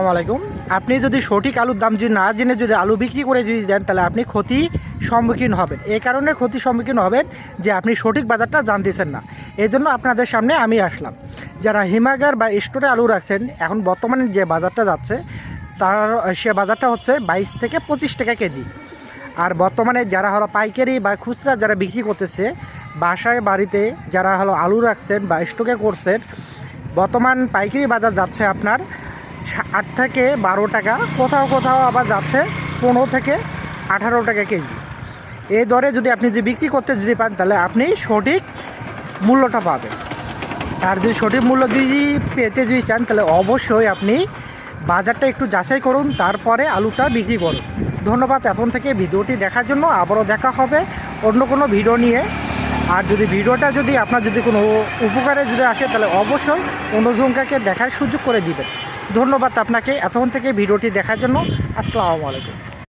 আসসালামু আলাইকুম। আপনি যদি সঠিক আলুর দাম যদি না জেনে যদি আলু বিক্রি করে যদি দেন, তাহলে আপনি ক্ষতি সম্মুখীন হবেন। এই কারণে ক্ষতির সম্মুখীন হবেন যে আপনি সঠিক বাজারটা জানতেছেন না। এই জন্য আপনাদের সামনে আমি আসলাম। যারা হিমাগার বা স্টোরে আলু রাখছেন, এখন বর্তমানে যে বাজারটা যাচ্ছে তার সে বাজারটা হচ্ছে 22 থেকে 25 টাকা কেজি। আর বর্তমানে যারা হলো পাইকারি বা খুচরা যারা বিক্রি করতেছে, বাসায় বাড়িতে যারা হলো আলু রাখছেন বা স্টকে করছেন, বর্তমান পাইকারি বাজার যাচ্ছে আপনার 8 থেকে 12 টাকা, কোথাও কোথাও আবার যাচ্ছে 15 থেকে 18 টাকা কেজি। এই দরে যদি আপনি যে বিক্রি করতে যদি পান, তাহলে আপনি সঠিক মূল্যটা পাবেন। আর যদি সঠিক মূল্য যদি পেতে যদি চান, তাহলে অবশ্যই আপনি বাজারটা একটু যাচাই করুন, তারপরে আলুটা বিক্রি করুন। ধন্যবাদ এখন থেকে ভিডিওটি দেখার জন্য। আবারও দেখা হবে অন্য কোনো ভিডিও নিয়ে। আর যদি ভিডিওটা যদি আপনার যদি কোনো উপকারে যদি আসে, তাহলে অবশ্যই অন্যজনকে দেখার সুযোগ করে দিবেন। ধন্যবাদ আপনাকে এতক্ষণ থেকে ভিডিওটি দেখার জন্য। আসসালামু আলাইকুম।